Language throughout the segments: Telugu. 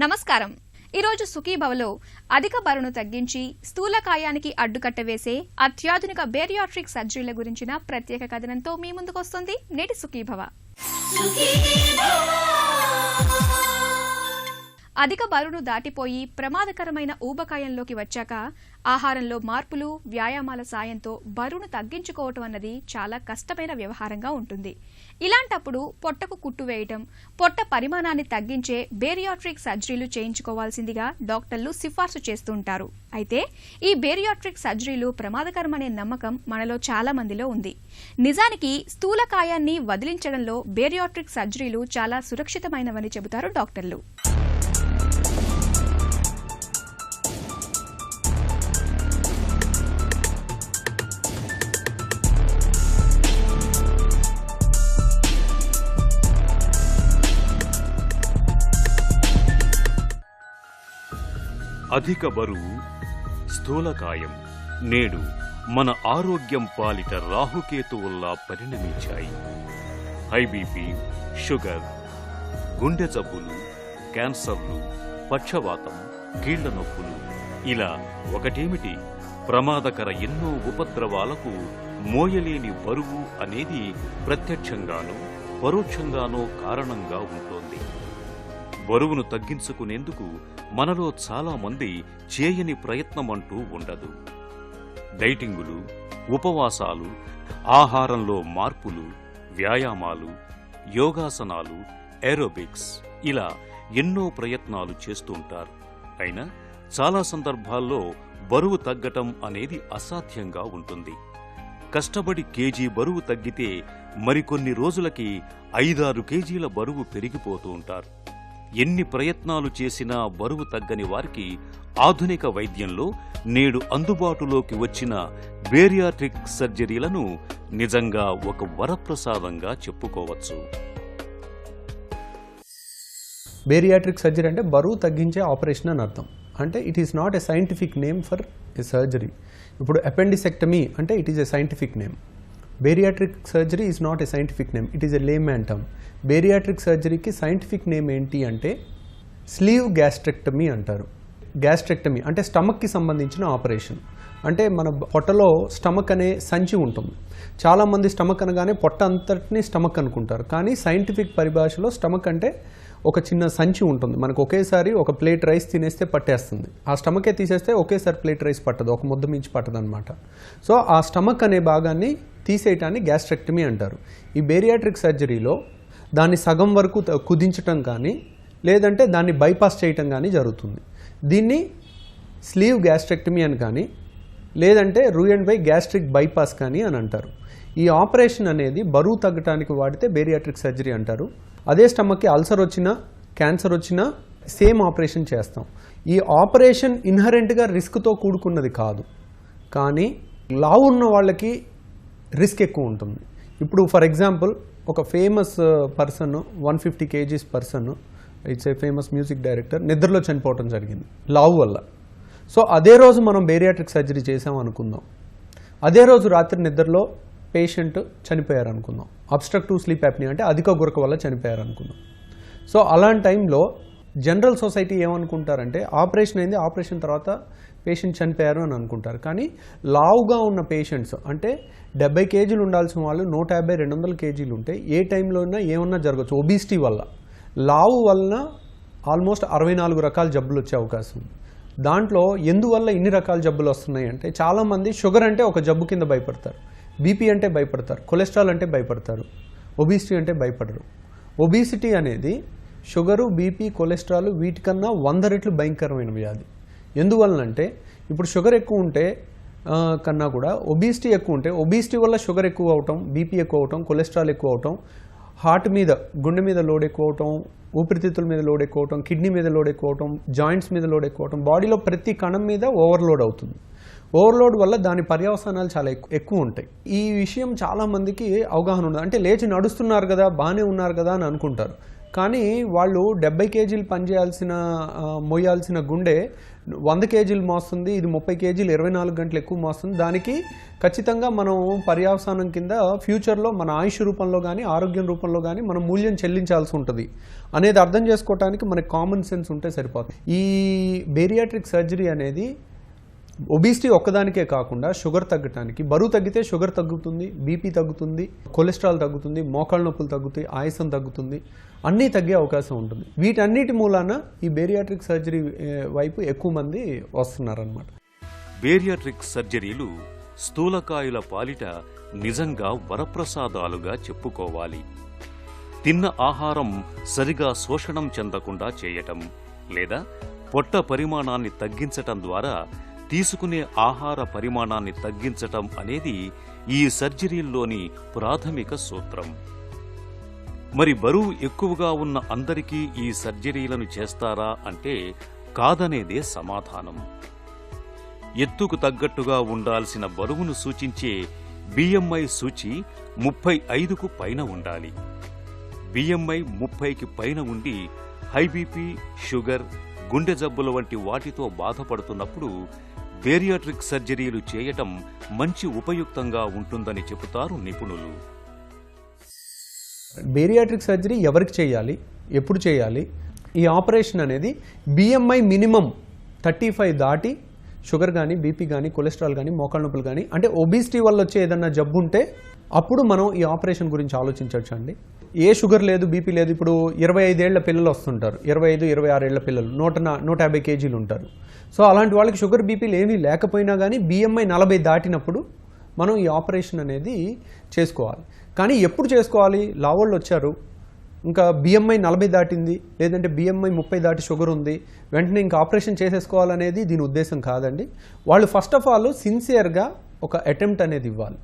నమస్కారం. ఈరోజు సుఖీభవలో అధిక బరువును తగ్గించి స్థూలకాయానికి అడ్డుకట్ట వేసే అత్యాధునిక బేరియాట్రిక్ సర్జరీల గురించిన ప్రత్యేక కథనంతో మీ ముందుకు వస్తుంది నేటి సుఖీభవ. అధిక బరువును దాటిపోయి ప్రమాదకరమైన ఊబకాయంలోకి వచ్చాక ఆహారంలో మార్పులు, వ్యాయామాల సాయంతో బరువును తగ్గించుకోవటం అన్నది చాలా కష్టమైన వ్యవహారంగా ఉంటుంది. ఇలాంటప్పుడు పొట్టకు కుట్టు వేయటం, పొట్ట పరిమాణాన్ని తగ్గించే బేరియాట్రిక్ సర్జరీలు చేయించుకోవాల్సిందిగా డాక్టర్లు సిఫార్సు చేస్తూ ఉంటారు. అయితే ఈ బేరియాట్రిక్ సర్జరీలు ప్రమాదకరమనే నమ్మకం మనలో చాలా మందిలో ఉంది. నిజానికి స్థూలకాయాన్ని వదిలించడంలో బేరియాట్రిక్ సర్జరీలు చాలా సురక్షితమైనవని చెబుతారు డాక్టర్లు. అధిక బరువు, స్థూలకాయం నేడు మన ఆరోగ్యం పాలిట రాహుకేతువుల్లా పరిణమించాయి. హై బీపీ, షుగర్, గుండె జబ్బులు, క్యాన్సర్లు, పక్షవాతం, కీళ్ల నొప్పులు, ఇలా ఒకటేమిటి ప్రమాదకర ఎన్నో ఉపద్రవాలకు మోయలేని బరువు అనేది ప్రత్యక్షంగానో పరోక్షంగానో కారణంగా ఉంటోంది. బరువును తగ్గించుకునేందుకు మనలో చాలా మంది చేయని ప్రయత్నమంటూ ఉండదు. డైటింగులు, ఉపవాసాలు, ఆహారంలో మార్పులు, వ్యాయామాలు, యోగాసనాలు, ఏరోబిక్స్, ఇలా ఎన్నో ప్రయత్నాలు చేస్తుంటారు. అయినా చాలా సందర్భాల్లో బరువు తగ్గటం అనేది అసాధ్యంగా ఉంటుంది. కష్టపడి కేజీ బరువు తగ్గితే మరికొన్ని రోజులకి 5-6 కేజీల బరువు పెరిగిపోతూ ఉంటారు. ఎన్ని ప్రయత్నాలు చేసినా బరువు తగ్గని వారికి ఆధునిక వైద్యంలో నేడు అందుబాటులోకి వచ్చిన బేరియాట్రిక్ సర్జరీలను నిజంగా ఒక వరప్రసాదంగా చెప్పుకోవచ్చు. బేరియాట్రిక్ సర్జరీ అంటే బరువు తగ్గించే ఆపరేషన్ అని అర్థం. అంటే it is not a scientific name for a surgery. ఇప్పుడు అపెండిసెక్టమీ అంటే it is a scientific name. Bariatric surgery is not a scientific name, it is a layman term. Bariatric సర్జరీకి సైంటిఫిక్ నేమ్ ఏంటి అంటే స్లీవ్ గ్యాస్ట్రెక్టమీ అంటారు. గ్యాస్ట్రెక్టమీ అంటే స్టమక్కి సంబంధించిన ఆపరేషన్. అంటే మన పొట్టలో స్టమక్ అనే సంచి ఉంటుంది. చాలామంది స్టమక్ అనగానే పొట్ట అంతటిని స్టమక్ అనుకుంటారు. కానీ సైంటిఫిక్ పరిభాషలో స్టమక్ అంటే ఒక చిన్న సంచి ఉంటుంది. మనకు ఒకేసారి ఒక ప్లేట్ రైస్ తినేస్తే పట్టేస్తుంది. ఆ స్టమకే తీసేస్తే ఒకేసారి ప్లేట్ రైస్ పట్టదు, ఒక ముద్ద మించి పట్టదు అనమాట. సో ఆ స్టమక్ అనే భాగాన్ని తీసేయటాన్ని గ్యాస్ట్రెక్టమీ అంటారు. ఈ బేరియాట్రిక్ సర్జరీలో దాన్ని సగం వరకు కుదించటం కానీ లేదంటే దాన్ని బైపాస్ చేయటం కానీ జరుగుతుంది. దీన్ని స్లీవ్ గ్యాస్ట్రెక్టమీ అని కానీ లేదంటే రూయ్ బై గ్యాస్ట్రిక్ బైపాస్ కానీ అని అంటారు. ఈ ఆపరేషన్ అనేది బరువు తగ్గడానికి వాడితే బేరియాట్రిక్ సర్జరీ అంటారు. అదే స్టమక్కి అల్సర్ వచ్చినా క్యాన్సర్ వచ్చినా సేమ్ ఆపరేషన్ చేస్తాం. ఈ ఆపరేషన్ ఇన్హరెంట్గా రిస్క్తో కూడుకున్నది కాదు, కానీ లావు ఉన్న వాళ్ళకి రిస్క్ ఎక్కువ ఉంటుంది. ఇప్పుడు ఫర్ ఎగ్జాంపుల్ ఒక famous person 150 kgs person, it's a famous music director, నిద్రలో చనిపోవటం జరిగింది లావు వల్ల. సో అదే రోజు మనం బేరియాట్రిక్ సర్జరీ చేసాం అనుకుందాం. అదే రోజు రాత్రి నిద్రలో పేషెంట్ చనిపోయారు అనుకుందాం. అబ్స్ట్రక్టివ్ స్లీప్ యాప్నియా అంటే అధిక గురక వల్ల చనిపోయారు అనుకుందాం. సో అలాంటి టైంలో జనరల్ సొసైటీ ఏమనుకుంటారంటే ఆపరేషన్ అయింది, ఆపరేషన్ తర్వాత పేషెంట్ చనిపోయారు అని అనుకుంటారు. కానీ లావుగా ఉన్న పేషెంట్స్ అంటే 70 కేజీలు ఉండాల్సిన వాళ్ళు 150-200 కేజీలు ఉంటే ఏ టైంలో ఉన్నా ఏమన్నా జరగచ్చు. ఒబిసిటీ వల్ల, లావు వలన ఆల్మోస్ట్ 64 రకాల జబ్బులు వచ్చే అవకాశం ఉంది. దాంట్లో ఎందువల్ల ఇన్ని రకాల జబ్బులు వస్తున్నాయి అంటే చాలామంది షుగర్ అంటే ఒక జబ్బు కింద భయపడతారు, బీపీ అంటే భయపడతారు, కొలెస్ట్రాల్ అంటే భయపడతారు, ఒబిసిటీ అంటే భయపడరు. ఒబిసిటీ అనేది షుగరు, బీపీ, కొలెస్ట్రాల్ వీటికన్నా 100 రెట్లు భయంకరమైన వ్యాధి. ఎందువలనంటే ఇప్పుడు షుగర్ ఎక్కువ ఉంటే కన్నా కూడా ఒబిసిటీ ఎక్కువ ఉంటే ఒబిసిటీ వల్ల షుగర్ ఎక్కువ అవటం, బీపీ ఎక్కువ అవటం, కొలెస్ట్రాల్ ఎక్కువ అవటం, హార్ట్ మీద గుండె మీద లోడ్ ఎక్కువ అవటం, ఊపిరితిత్తుల మీద లోడ్ ఎక్కువ అవటం, కిడ్నీ మీద లోడ్ ఎక్కువ అవటం, జాయింట్స్ మీద లోడ్ ఎక్కువ అవటం, బాడీలో ప్రతి కణం మీద ఓవర్లోడ్ అవుతుంది. ఓవర్లోడ్ వల్ల దాని పర్యవసానాలు చాలా ఎక్కువ ఉంటాయి. ఈ విషయం చాలామందికి అవగాహన ఉండదు. అంటే లేచి నడుస్తున్నారు కదా, బాగానే ఉన్నారు కదా అని అనుకుంటారు. కానీ వాళ్ళు 70 కేజీలు మోయాల్సిన గుండె 100 కేజీలు మోస్తుంది, ఇది 30 కేజీలు 24 గంటలు ఎక్కువ మోస్తుంది. దానికి ఖచ్చితంగా మనం పర్యవసానం కింద ఫ్యూచర్లో మన ఆయుష్ రూపంలో కానీ ఆరోగ్యం రూపంలో కానీ మనం మూల్యం చెల్లించాల్సి ఉంటుంది అనేది అర్థం చేసుకోవడానికి మనకి కామన్ సెన్స్ ఉంటే సరిపోతుంది. ఈ బేరియాట్రిక్ సర్జరీ అనేది ఒబిసిటీ ఒక్కదానికే కాకుండా షుగర్ తగ్గటానికి, బరువు తగ్గితే షుగర్ తగ్గుతుంది, బీపీ తగ్గుతుంది, కొలెస్ట్రాల్ తగ్గుతుంది, మోకాళ్ళ నొప్పులు తగ్గుతాయి, ఆయాసం తగ్గుతుంది, అన్నీ తగ్గే అవకాశం ఉంటుంది. వీటన్నిటి మూలాన ఈ బేరియాట్రిక్ సర్జరీ వైపు ఎక్కువ మంది వస్తున్నారన్నమాట. బేరియాట్రిక్ సర్జరీలు స్థూలకాయుల పాలిట నిజంగా వరప్రసాదాలుగా చెప్పుకోవాలి. తిన్న ఆహారం సరిగా శోషణం చెందకుండా చేయటం లేదా పొట్ట పరిమాణాన్ని తగ్గించటం ద్వారా తీసుకునే ఆహార పరిమాణాన్ని తగ్గించటం అనేది ఈ సర్జరీల్లోని ప్రాథమిక సూత్రం. మరి బరువు ఎక్కువగా ఉన్న అందరికీ ఈ సర్జరీలను చేస్తారా అంటే కాదనేదే సమాధానం. ఎత్తుకు తగ్గట్టుగా ఉండాల్సిన బరువును సూచించే BMI సూచి 35కు పైన ఉండాలి. BMI 30కి పైన ఉండి హై బీపీ, షుగర్, గుండె జబ్బుల వంటి వాటితో బాధపడుతున్నప్పుడు బేరియాట్రిక్ సర్జరీలు చేయటం మంచి ఉపయుక్తంగా ఉంటుందని చెబుతారు నిపుణులు. బేరియాట్రిక్ సర్జరీ ఎవరికి చేయాలి, ఎప్పుడు చేయాలి? ఈ ఆపరేషన్ అనేది BMI మినిమం 35 దాటి షుగర్ కానీ, బీపీ కానీ, కొలెస్ట్రాల్ కానీ, మోకాళ్ళ నొప్పులు కానీ, అంటే ఒబిసిటీ వల్ల వచ్చే ఏదన్నా జబ్బు ఉంటే అప్పుడు మనం ఈ ఆపరేషన్ గురించి ఆలోచించవచ్చు అండి. ఏ షుగర్ లేదు, బీపీ లేదు, ఇప్పుడు 25 ఏళ్ల పిల్లలు వస్తుంటారు, 25-26 ఏళ్ల పిల్లలు 150 కేజీలు ఉంటారు. సో అలాంటి వాళ్ళకి షుగర్, బీపీలు ఏమీ లేకపోయినా కానీ BMI 40 దాటినప్పుడు మనం ఈ ఆపరేషన్ అనేది చేసుకోవాలి. కానీ ఎప్పుడు చేసుకోవాలి? లావోళ్ళు వచ్చారు, ఇంకా BMI 40 దాటింది, లేదంటే BMI 30 దాటి షుగర్ ఉంది, వెంటనే ఇంకా ఆపరేషన్ చేసేసుకోవాలనేది దీని ఉద్దేశం కాదండి. వాళ్ళు ఫస్ట్ ఆఫ్ ఆల్ సిన్సియర్గా ఒక అటెంప్ట్ అనేది ఇవ్వాలి.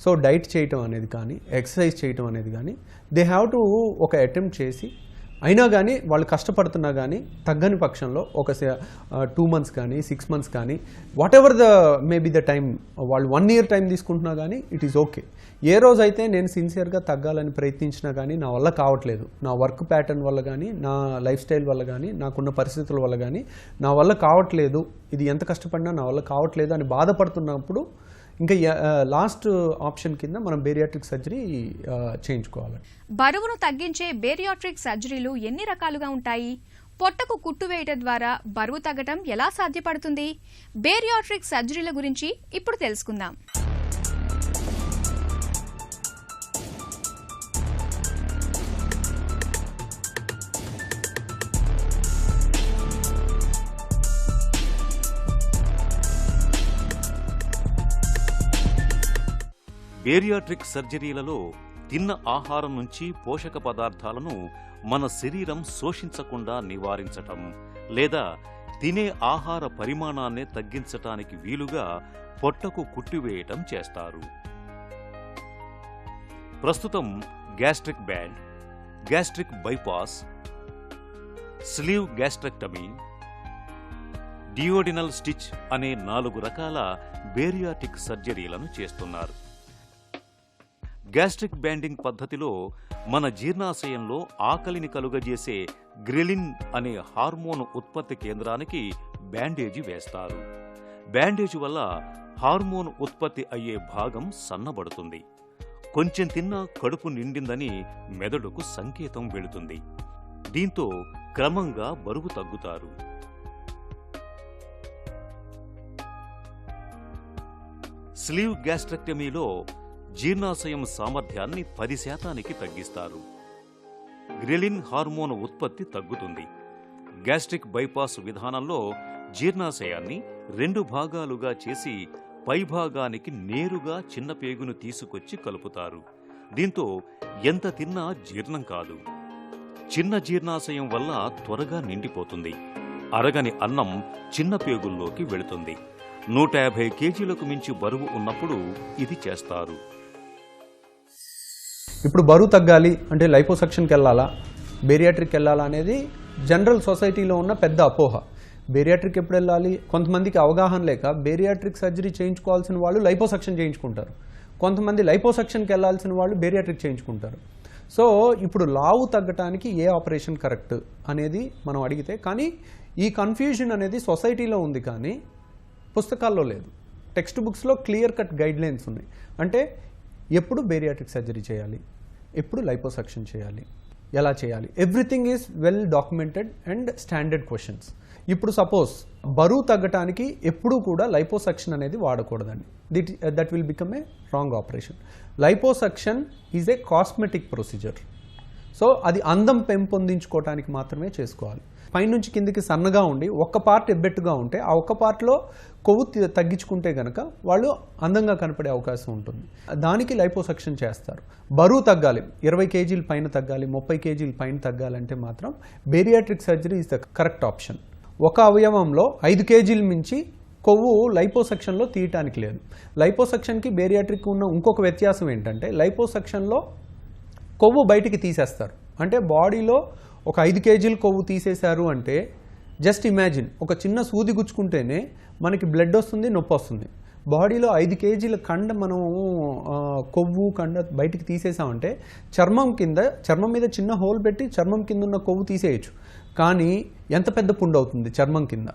సో డైట్ చేయటం అనేది కానీ, ఎక్సర్సైజ్ చేయటం అనేది కానీ, దే హ్యావ్ టు ఒక అటెంప్ట్ చేసి, అయినా కానీ వాళ్ళు కష్టపడుతున్నా కానీ తగ్గని పక్షంలో ఒక 2 months కానీ 6 months కానీ what ever the maybe the time, వాళ్ళు 1 year టైం తీసుకుంటున్నా కానీ ఇట్ ఈస్ ఓకే. ఏ రోజైతే నేను సిన్సియర్గా తగ్గాలని ప్రయత్నించినా కానీ నా వల్ల కావట్లేదు, నా వర్క్ ప్యాటర్న్ వల్ల కానీ, నా లైఫ్ స్టైల్ వల్ల కానీ, నాకున్న పరిస్థితుల వల్ల కానీ నా వల్ల కావట్లేదు, ఇది ఎంత కష్టపడినా నా వల్ల కావట్లేదు అని బాధపడుతున్నప్పుడు ఇంకా లాస్ట్ ఆప్షన్ కింద మనం బేరియాట్రిక్ సర్జరీ చేయించుకోవాలి. బరువును తగ్గించే బేరియాట్రిక్ సర్జరీలు ఎన్ని రకాలుగా ఉంటాయి? పొట్టకు కుట్టు వేయడం ద్వారా బరువు తగ్గటం ఎలా సాధ్యపడుతుంది? బేరియాట్రిక్ సర్జరీల గురించి ఇప్పుడు తెలుసుకుందాం. బేరియాట్రిక్ సర్జరీలలో తిన్న ఆహారం నుంచి పోషక పదార్థాలను మన శరీరం శోషించకుండా నివారించటం లేదా తినే ఆహార పరిమాణాన్నే తగ్గించటానికి వీలుగా పొట్టకు కుట్టివేయటం చేస్తారు. ప్రస్తుతం gastric band, gastric bypass, slew gastrectomy, duodenal stitch అనే 4 రకాల బేరియాట్రిక్ సర్జరీలను చేస్తున్నారు. గ్యాస్ట్రిక్ బ్యాండింగ్ పద్ధతిలో మన జీర్ణాశయంలో ఆకలిని కలుగజేసే గ్రెలిన్ అనే హార్మోన్ ఉత్పత్తి కేంద్రానికి బ్యాండేజీ వేస్తారు. బ్యాండేజీ వల్ల హార్మోన్ ఉత్పత్తి అయ్యే భాగం సన్నబడుతుంది. కొంచెం తిన్నా కడుపు నిండిందని మెదడుకు సంకేతం వెళుతుంది. దీంతో క్రమంగా బరువు తగ్గుతారు. స్లీవ్ గ్యాస్ట్రెక్టమీలో జీర్ణాశయం సామర్థ్యాన్ని 10% తగ్గిస్తారు. గ్రెలిన్ హార్మోన్ ఉత్పత్తి తగ్గుతుంది. గ్యాస్ట్రిక్ బైపాస్ విధానంలో జీర్ణాశయాన్ని 2 భాగాలుగా చేసి పైభాగానికి నేరుగా చిన్న పేగును తీసుకొచ్చి కలుపుతారు. దీంతో ఎంత తిన్నా జీర్ణం కాదు. చిన్న జీర్ణాశయం వల్ల త్వరగా నిండిపోతుంది. అరగని అన్నం చిన్న పేగుల్లోకి వెళుతుంది. 150 కేజీలకు మించి బరువు ఉన్నప్పుడు ఇది చేస్తారు. ఇప్పుడు బరువు తగ్గాలి అంటే లైపోసక్షన్కి వెళ్ళాలా, బేరియాట్రిక్ వెళ్ళాలా అనేది జనరల్ సొసైటీలో ఉన్న పెద్ద అపోహ. బేరియాట్రిక్ ఎప్పుడు వెళ్ళాలి? కొంతమందికి అవగాహన లేక బేరియాట్రిక్ సర్జరీ చేయించుకోవాల్సిన వాళ్ళు లైపోసక్షన్ చేయించుకుంటారు. కొంతమంది లైపోసక్షన్కి వెళ్ళాల్సిన వాళ్ళు బేరియాట్రిక్ చేయించుకుంటారు. సో ఇప్పుడు లావు తగ్గటానికి ఏ ఆపరేషన్ కరెక్ట్ అనేది మనం అడిగితే, కానీ ఈ కన్ఫ్యూజన్ అనేది సొసైటీలో ఉంది కానీ పుస్తకాల్లో లేదు. టెక్స్ట్ బుక్స్లో క్లియర్ కట్ గైడ్ లైన్స్ ఉన్నాయి. అంటే ఎప్పుడు బేరియాట్రిక్ సర్జరీ చేయాలి, ఎప్పుడు లైపోసక్షన్ చేయాలి, ఎలా చేయాలి, everything is well documented and standard questions. ఇప్పుడు సపోజ్ బరువు తగ్గటానికి ఎప్పుడూ కూడా లైపోసక్షన్ అనేది వాడకూడదండి. That will become a wrong operation. Liposuction is a cosmetic procedure. So అది అందం పెంపొందించుకోవటానికి మాత్రమే చేసుకోవాలి. పైనుంచి కిందికి సన్నగా ఉండి ఒక్క పార్ట్ ఎబ్బెట్టుగా ఉంటే ఆ ఒక్క పార్ట్లో కొవ్వు తగ్గించుకుంటే కనుక వాళ్ళు అందంగా కనపడే అవకాశం ఉంటుంది. దానికి లైపోసక్షన్ చేస్తారు. బరువు తగ్గాలి, 20 కేజీల పైన తగ్గాలి, 30 కేజీల పైన తగ్గాలంటే మాత్రం bariatric surgery is the correct option. ఒక అవయవంలో 5 కేజీల మించి కొవ్వు లైపోసక్షన్లో తీయటానికి లేదు. లైపోసక్షన్కి బేరియాట్రిక్ ఉన్న ఇంకొక వ్యత్యాసం ఏంటంటే లైపోసక్షన్లో కొవ్వు బయటికి తీసేస్తారు. అంటే బాడీలో ఒక 5 కేజీల కొవ్వు తీసేశారు అంటే జస్ట్ ఇమాజిన్, ఒక చిన్న సూది గుచ్చుకుంటేనే మనకి బ్లడ్ వస్తుంది, నొప్పి వస్తుంది. బాడీలో 5 కేజీల కండ మనం కొవ్వు కండ బయటికి తీసేసామంటే చర్మం మీద చిన్న హోల్ పెట్టి చర్మం కింద ఉన్న కొవ్వు తీసేయచ్చు. కానీ ఎంత పెద్ద పుండు అవుతుంది చర్మం కింద.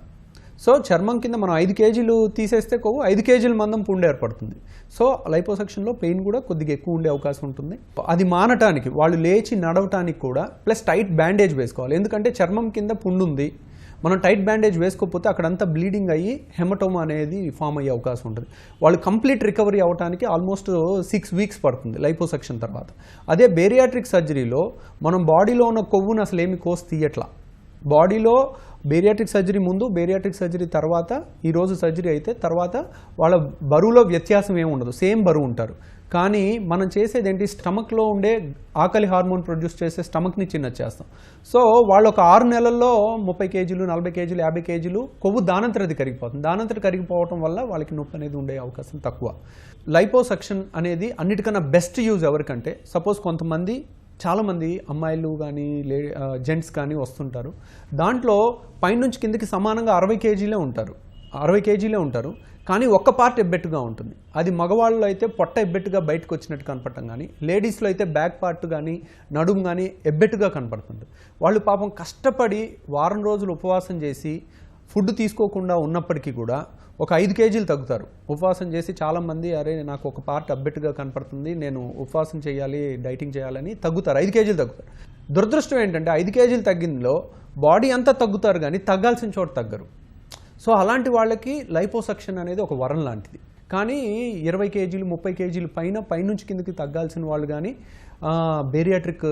సో చర్మం కింద మనం 5 కేజీలు తీసేస్తే కొవ్వు 5 కేజీల మందం పుండు ఏర్పడుతుంది. సో లైపోసక్షన్లో పెయిన్ కూడా కొద్దిగా ఎక్కువ ఉండే అవకాశం ఉంటుంది. అది మానటానికి, వాళ్ళు లేచి నడవటానికి కూడా ప్లస్ టైట్ బ్యాండేజ్ వేసుకోవాలి. ఎందుకంటే చర్మం కింద పుండు ఉంది, మనం టైట్ బ్యాండేజ్ వేసుకోకపోతే అక్కడంతా బ్లీడింగ్ అయ్యి హెమటోమా అనేది ఫామ్ అయ్యే అవకాశం ఉంటుంది. వాళ్ళు కంప్లీట్ రికవరీ అవ్వడానికి ఆల్మోస్ట్ 6 వీక్స్ పడుతుంది లైపోసక్షన్ తర్వాత. అదే బేరియాట్రిక్ సర్జరీలో మనం బాడీలో ఉన్న కొవ్వును అసలు ఏమి కోసి తీయట్లా. బాడీలో బేరియాట్రిక్ సర్జరీ ముందు, బేరియాట్రిక్ సర్జరీ తర్వాత, ఈరోజు సర్జరీ అయితే తర్వాత వాళ్ళ బరువులో వ్యత్యాసం ఏమి ఉండదు, సేమ్ బరువు ఉంటారు. కానీ మనం చేసేది ఏంటి, స్టమక్లో ఉండే ఆకలి హార్మోన్ ప్రొడ్యూస్ చేసే స్టమక్ని చిన్నది చేస్తాం. సో వాళ్ళు ఒక 6 నెలల్లో 30 కేజీలు, 40 కేజీలు, 50 కేజీలు కొవ్వు దానంతరది కరిగిపోతుంది. దానంతరం కరిగిపోవడం వల్ల వాళ్ళకి నొప్పి అనేది ఉండే అవకాశం తక్కువ. లైపోసక్షన్ అనేది అన్నిటికన్నా బెస్ట్ యూజ్ ఎవరికంటే, సపోజ్ చాలామంది అమ్మాయిలు కానీ జెంట్స్ కానీ వస్తుంటారు. దాంట్లో పైనుంచి కిందకి సమానంగా 60 కేజీలే ఉంటారు. కానీ ఒక్క పార్ట్ ఎబ్బెట్టుగా ఉంటుంది. అది మగవాళ్ళు అయితే పొట్ట ఎబ్బెట్టుగా బయటకు వచ్చినట్టు కనపడటం కానీ, లేడీస్లో అయితే బ్యాక్ పార్ట్ కానీ నడుము కానీ ఎబ్బెట్టుగా కనపడుతుంది. వాళ్ళు పాపం కష్టపడి వారం రోజులు ఉపవాసం చేసి ఫుడ్ తీసుకోకుండా ఉన్నప్పటికీ కూడా ఒక 5 కేజీలు తగ్గుతారు. ఉపవాసం చేసి చాలామంది అరే నాకు ఒక పార్ట్ అబ్బెట్టుగా కనపడుతుంది, నేను ఉపవాసం చేయాలి, డైటింగ్ చేయాలని తగ్గుతారు, 5 కేజీలు తగ్గుతారు. దురదృష్టం ఏంటంటే 5 కేజీలు తగ్గిందిలో బాడీ అంతా తగ్గుతారు కానీ తగ్గాల్సిన చోట తగ్గరు. సో అలాంటి వాళ్ళకి లైపోసక్షన్ అనేది ఒక వరం లాంటిది. కానీ 20 కేజీలు 30 కేజీలు పైనుంచి కిందకి తగ్గాల్సిన వాళ్ళు కానీ బేరియాట్రిక్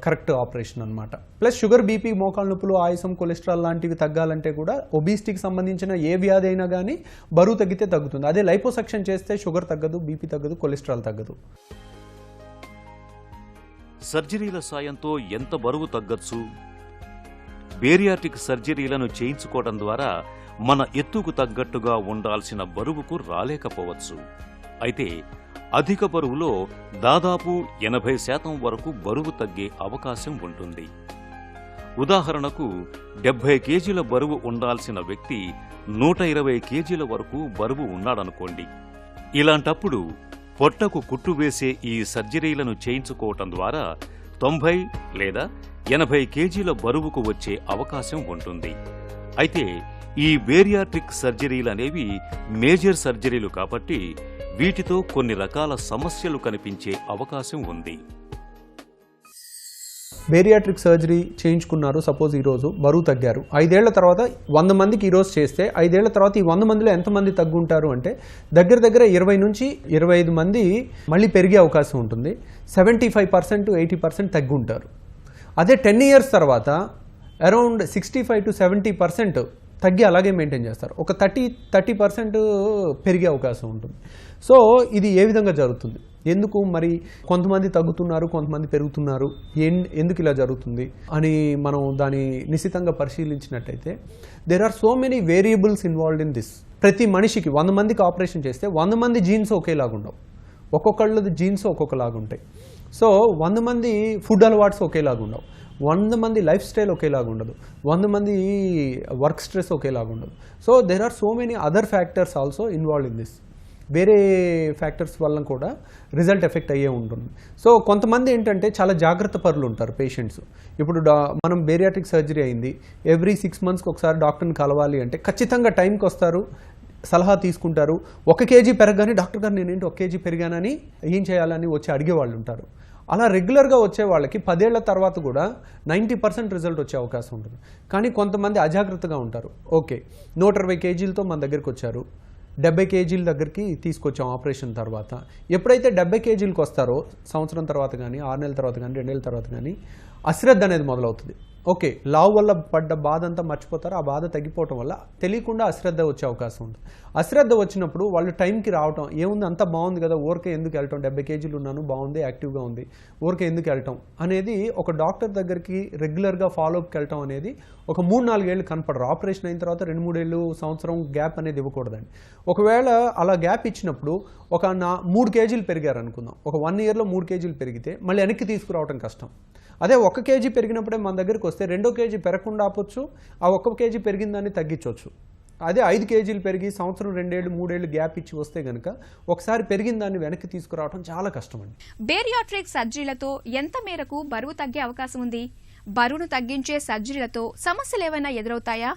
కరెక్ట్ ఆపరేషన్ అనమాట. ప్లస్ షుగర్, బీపీ, మోకాళ్ళ నొప్పులు, ఆయాసం, కొలెస్ట్రాల్ లాంటివి తగ్గాలంటే కూడా ఒబిసిటీకి సంబంధించిన ఏ వ్యాధి అయినా కానీ బరువు తగ్గితే తగ్గుతుంది. అదే లైపోసక్షన్ చేస్తే షుగర్ తగ్గదు, బీపీ తగ్గదు, కొలెస్ట్రాల్ తగ్గదు. సర్జరీల సాయంతో ఎంత బరువు తగ్గచ్చు? బేరియాట్రిక్ సర్జరీలను చేయించుకోవడం ద్వారా మన ఎత్తుకు తగ్గట్టుగా ఉండాల్సిన బరువుకు రాలేకపోవచ్చు. అయితే అధిక బరువులో దాదాపు 80% వరకు బరువు తగ్గే అవకాశం ఉంటుంది. ఉదాహరణకు 70 కేజీల బరువు ఉండాల్సిన వ్యక్తి 120 కేజీల వరకు బరువు ఉన్నాడనుకోండి. ఇలాంటప్పుడు పొట్టకు కుట్టు వేసే ఈ సర్జరీలను చేయించుకోవటం ద్వారా 90 లేదా 80 కేజీల బరువుకు వచ్చే అవకాశం ఉంటుంది. అయితే ఈ బేరియాట్రిక్ సర్జరీలనేవి మేజర్ సర్జరీలు కాబట్టి వీటితో కొన్ని రకాల సమస్యలు కనిపించే అవకాశం ఉంది. బేరియాట్రిక్ సర్జరీ చేయించుకున్నారు, సపోజ్ ఈరోజు బరువు తగ్గారు. 5 ఏళ్ల తర్వాత 100 మందికి ఈరోజు చేస్తే 5 ఏళ్ల తర్వాత ఈ 100 మందిలో ఎంతమంది తగ్గుంటారు అంటే దగ్గర 20 నుంచి 25 మంది మళ్ళీ పెరిగే అవకాశం ఉంటుంది. 75% 80% తగ్గుంటారు. అదే 10 years తర్వాత అరౌండ్ 65 to 70% తగ్గి అలాగే మెయింటైన్ చేస్తారు. ఒక 30% పెరిగే అవకాశం ఉంటుంది. సో ఇది ఏ విధంగా జరుగుతుంది, ఎందుకు మరి కొంతమంది తగ్గుతున్నారు, కొంతమంది పెరుగుతున్నారు, ఎందుకు ఇలా జరుగుతుంది అని మనం దాన్ని నిశితంగా పరిశీలించినట్టయితే there are so many variables involved in this. ప్రతి మనిషికి 100 మందికి ఆపరేషన్ చేస్తే 100 మంది జీన్స్ ఒకేలాగా ఉండవు, ఒక్కొక్కళ్ళది జీన్స్ ఒక్కొక్కలాగా ఉంటాయి. సో 100 మంది ఫుడ్ అలవాట్స్ ఒకేలాగా ఉండవు, 100 మంది లైఫ్ స్టైల్ ఒకేలాగా ఉండదు, 100 మంది వర్క్ స్ట్రెస్ ఒకేలాగా ఉండదు. So there are so many other factors also involved in this. వేరే ఫ్యాక్టర్స్ వల్ల కూడా రిజల్ట్ ఎఫెక్ట్ అయ్యే ఉంటుంది. సో కొంతమంది ఏంటంటే చాలా జాగ్రత్త పరులు ఉంటారు పేషెంట్స్. ఇప్పుడు మనం బేరియాట్రిక్ సర్జరీ అయింది, ఎవ్రీ 6 monthsకి ఒకసారి డాక్టర్ని కలవాలి అంటే ఖచ్చితంగా టైంకి వస్తారు, సలహా తీసుకుంటారు. 1 kg పెరగగానే డాక్టర్ గారు నేనేంటి 1 kg పెరిగానని ఏం చేయాలని వచ్చి అడిగేవాళ్ళు ఉంటారు. అలా రెగ్యులర్గా వచ్చే వాళ్ళకి 10 ఏళ్ల తర్వాత కూడా 90% రిజల్ట్ వచ్చే అవకాశం ఉంటుంది. కానీ కొంతమంది అజాగ్రత్తగా ఉంటారు. ఓకే 120 kgలతో మన దగ్గరికి వచ్చారు, 70 kgల దగ్గరికి తీసుకొచ్చాం ఆపరేషన్ తర్వాత. ఎప్పుడైతే 70 kgలకు వస్తారో సంవత్సరం తర్వాత కానీ 6 నెలల తర్వాత కానీ 2 నెలల తర్వాత కానీ అశ్రద్ధ అనేది మొదలవుతుంది. ఓకే లావు వల్ల పడ్డ బాధ అంతా మర్చిపోతారు, ఆ బాధ తగ్గిపోవటం వల్ల తెలియకుండా అశ్రద్ధ వచ్చే అవకాశం ఉంటుంది. అశ్రద్ధ వచ్చినప్పుడు వాళ్ళు టైంకి రావటం, ఏముంది అంతా బాగుంది కదా ఊరికే ఎందుకు వెళ్ళటం, 70 kgలు ఉన్నాను బాగుంది యాక్టివ్గా ఉంది ఊరికే ఎందుకు వెళ్ళటం అనేది ఒక డాక్టర్ దగ్గరికి రెగ్యులర్గా ఫాలోఅప్కి వెళ్ళటం అనేది ఒక 3-4 ఏళ్ళు కనపడరు. ఆపరేషన్ అయిన తర్వాత 2-3 ఏళ్ళు సంవత్సరం గ్యాప్ అనేది ఇవ్వకూడదండి. ఒకవేళ అలా గ్యాప్ ఇచ్చినప్పుడు ఒక 3 kgలు పెరిగారు అనుకుందాం, ఒక 1 yearలో 3 kgలు పెరిగితే మళ్ళీ వెనక్కి తీసుకురావడం కష్టం. అదే 1 kg పెరిగినప్పుడే మన దగ్గరికి వస్తే 2వ kg పెరగకుండా ఆపొచ్చు, ఆ 1 kg పెరిగిన దాన్ని తగ్గించవచ్చు. అదే 5 kgలు పెరిగి సంవత్సరం 2 ఏళ్ళు 3 ఏళ్ళు గ్యాప్ ఇచ్చి వస్తే కనుక ఒకసారి పెరిగిన దాన్ని వెనక్కి తీసుకురావడం చాలా కష్టం అండి. బేరియాట్రిక్ సర్జరీలతో ఎంత మేరకు బరువు తగ్గే అవకాశం ఉంది? బరువును తగ్గించే సర్జరీలతో సమస్యలు ఏమైనా ఎదురవుతాయా?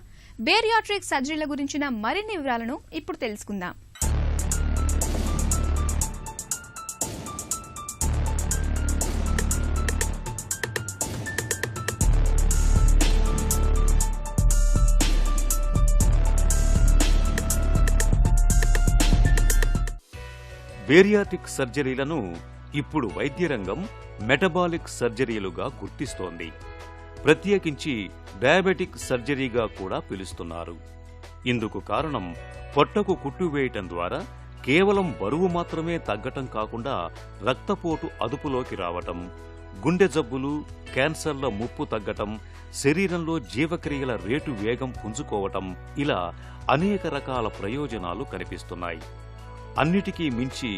బేరియాట్రిక్ సర్జరీల గురించిన మరిన్ని వివరాలను ఇప్పుడు తెలుసుకుందాం. బేరియాట్రిక్ సర్జరీలను ఇప్పుడు వైద్య రంగం మెటబాలిక్ సర్జరీలుగా గుర్తిస్తోంది. ప్రత్యేకించి డయాబెటిక్ సర్జరీగా కూడా పిలుస్తున్నారు. ఇందుకు కారణం పొట్టకు కుట్టు వేయటం ద్వారా కేవలం బరువు మాత్రమే తగ్గటం కాకుండా రక్తపోటు అదుపులోకి రావటం, గుండె జబ్బులు, క్యాన్సర్ల ముప్పు తగ్గటం, శరీరంలో జీవక్రియల రేటు వేగం పుంజుకోవటం, ఇలా అనేక రకాల ప్రయోజనాలు కనిపిస్తున్నాయి. అన్నిటికీ మించి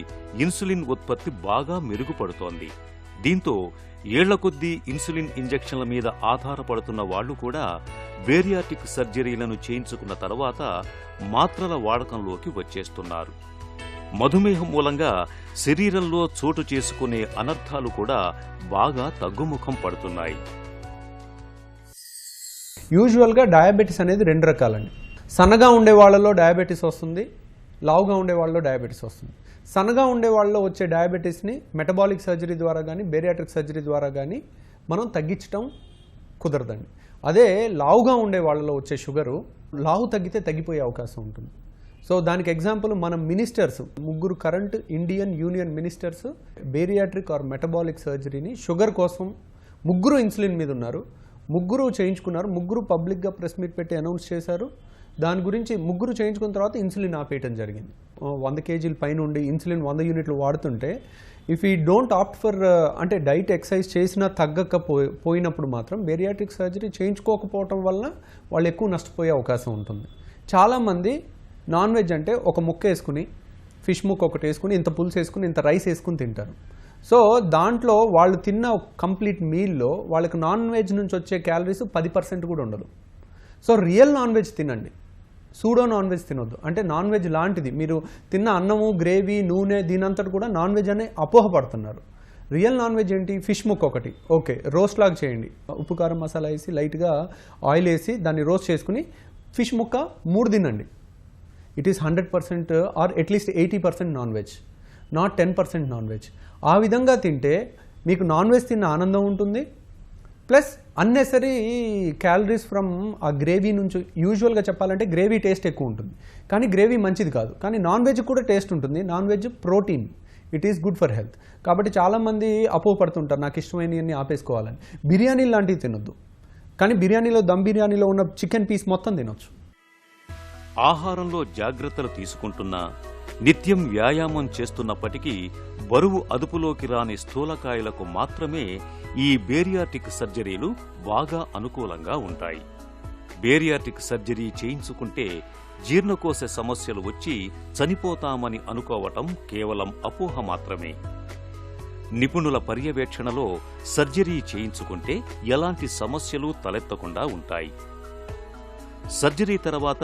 ఇన్సులిన్ ఉత్పత్తి బాగా మెరుగుపడుతోంది. దీంతో ఏళ్ల కొద్దీ ఇన్సులిన్ ఇంజెక్షన్ల మీద ఆధారపడుతున్న వాళ్లు కూడా బేరియాట్రిక్ సర్జరీలను చేయించుకున్న తర్వాత మాత్రల వాడకంలోకి వచ్చేస్తున్నారు. మధుమేహం మూలంగా శరీరంలో చోటు చేసుకునే అనర్థాలు కూడా బాగా తగ్గుముఖం పడుతున్నాయి. యూజువల్గా డయాబెటీస్ అనేది 2 రకాలండి. సన్నగా ఉండే వాళ్ళలో డయాబెటీస్ వస్తుంది, లావుగా ఉండే వాళ్ళలో డయాబెటీస్ వస్తుంది. సన్నగా ఉండే వాళ్ళలో వచ్చే డయాబెటీస్ని మెటబాలిక్ సర్జరీ ద్వారా కానీ బేరియాట్రిక్ సర్జరీ ద్వారా కానీ మనం తగ్గించడం కుదరదండి. అదే లావుగా ఉండే వాళ్ళలో వచ్చే షుగరు లావు తగ్గితే తగ్గిపోయే అవకాశం ఉంటుంది. సో దానికి ఎగ్జాంపుల్ మన ministers 3 current Indian union ministers bariatric or metabolic సర్జరీని షుగర్ కోసం 3 ఇన్సులిన్ మీద ఉన్నారు, 3 చేయించుకున్నారు, 3 పబ్లిక్గా ప్రెస్ మీట్ పెట్టి అనౌన్స్ చేశారు. దాని గురించి 3 చేయించుకున్న తర్వాత ఇన్సులిన్ ఆపేయటం జరిగింది. 100 kgల పైన ఉండి ఇన్సులిన్ 100 యూనిట్లు వాడుతుంటే ఇఫ్ ఈ డోంట్ ఆప్ట్ ఫర్ అంటే డైట్ ఎక్సర్సైజ్ చేసినా తగ్గకపోయినప్పుడు మాత్రం బేరియాట్రిక్ సర్జరీ చేయించుకోకపోవటం వల్ల వాళ్ళు ఎక్కువ నష్టపోయే అవకాశం ఉంటుంది. చాలామంది నాన్ వెజ్ అంటే ఒక ముక్క వేసుకుని ఫిష్ ముక్క ఒకటి వేసుకుని ఇంత పులుసు వేసుకుని ఇంత రైస్ వేసుకుని తింటారు. సో దాంట్లో వాళ్ళు తిన్న కంప్లీట్ మీల్లో వాళ్ళకి నాన్ వెజ్ నుంచి వచ్చే క్యాలరీస్ 10% కూడా ఉండదు. సో రియల్ నాన్ వెజ్ తినండి, సూడో నాన్ వెజ్ తినొద్దు. అంటే నాన్ వెజ్ లాంటిది మీరు తిన్న అన్నము, గ్రేవీ, నూనె దీనంతటి కూడా నాన్ వెజ్ అనే అపోహపడుతున్నారు. రియల్ నాన్ వెజ్ ఏంటి? ఫిష్ ముక్క ఒకటి ఓకే రోస్ట్ లాగా చేయండి, ఉప్పు కారం మసాలా వేసి లైట్గా ఆయిల్ వేసి దాన్ని రోస్ట్ చేసుకుని ఫిష్ ముక్క 3 తినండి. It is 100% or at least 80% non veg, not 10% non veg. ఆ విధంగా తింటే మీకు నాన్ వెజ్ తిన్న ఆనందం ఉంటుంది, ప్లస్ అన్నెసరీ క్యాలరీస్ ఫ్రమ్ ఆ గ్రేవీ నుంచి. యూజువల్గా చెప్పాలంటే గ్రేవీ టేస్ట్ ఎక్కువ ఉంటుంది, కానీ గ్రేవీ మంచిది కాదు. కానీ నాన్ వెజ్ కూడా టేస్ట్ ఉంటుంది. Non veg protein, it is good for health. కాబట్టి చాలామంది అపోహపడుతుంటారు నాకు ఇష్టమైనవన్నీ ఆపేసుకోవాలని. బిర్యానీ లాంటివి తినొద్దు, కానీ బిర్యానీలో దమ్ బిర్యానీలో ఉన్న చికెన్ పీస్ మొత్తం తినొచ్చు. ఆహారంలో జాగ్రత్తలు తీసుకుంటున్నా, నిత్యం వ్యాయామం చేస్తున్నప్పటికీ బరువు అదుపులోకి రాని స్థూలకాయులకు మాత్రమే ఈ బేరియాట్రిక్ సర్జరీలు బాగా అనుకూలంగా ఉంటాయి. బేరియాట్రిక్ సర్జరీ చేయించుకుంటే జీర్ణకోశ సమస్యలు వచ్చి చనిపోతామని అనుకోవటం కేవలం అపోహ మాత్రమే. నిపుణుల పర్యవేక్షణలో సర్జరీ చేయించుకుంటే ఎలాంటి సమస్యలు తలెత్తకుండా ఉంటాయి. సర్జరీ తర్వాత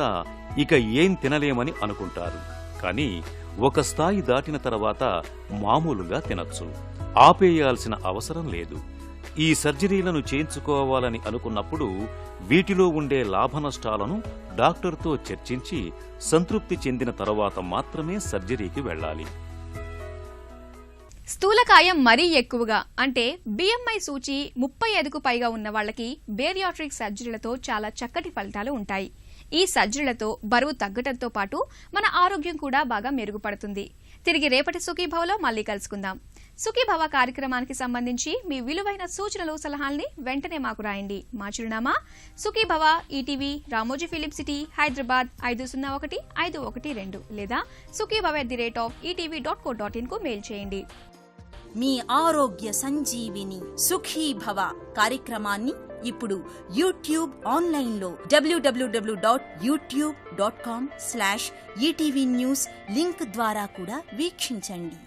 ఇక ఏం తినలేమని అనుకుంటారు, కానీ ఒక స్థాయి దాటిన తర్వాత మామూలుగా తినచ్చు. ఆపేయాల్సిన అవసరం లేదు. ఈ సర్జరీలను చేయించుకోవాలని అనుకున్నప్పుడు వీటిలో ఉండే లాభనష్టాలను డాక్టర్తో చర్చించి సంతృప్తి చెందిన తర్వాత మాత్రమే సర్జరీకి వెళ్ళాలి. స్థూలకాయం మరీ ఎక్కువగా అంటే BMI సూచి 35కు పైగా ఉన్న వాళ్ళకి బేరియాట్రిక్ సర్జరీలతో చాలా చక్కటి ఫలితాలు ఉంటాయి. ఈ సర్జరీలతో బరువు తగ్గడంతో పాటు మన ఆరోగ్యం కూడా బాగా మెరుగుపడుతుంది. తిరిగి రేపటి సుఖీభవలో మళ్ళీ కలుసుకుందాం. సుఖీభవ కార్యక్రమానికి సంబంధించి మీ విలువైన సూచనలు సలహాల్ని వెంటనే మాకు రాయండి. మా చిరునామా Sukhibhava, ETV, Ramoji film city, Hyderabad 501512 లేదా sukhibhava@etv.co.in కు మెయిల్ చేయండి. మీ ఆరోగ్య సంజీవిని సుఖీభవ కార్యక్రమాన్ని ఇప్పుడు యూట్యూబ్ ఆన్లైన్లో www.youtube.com/etv news లింక్ ద్వారా కూడా వీక్షించండి.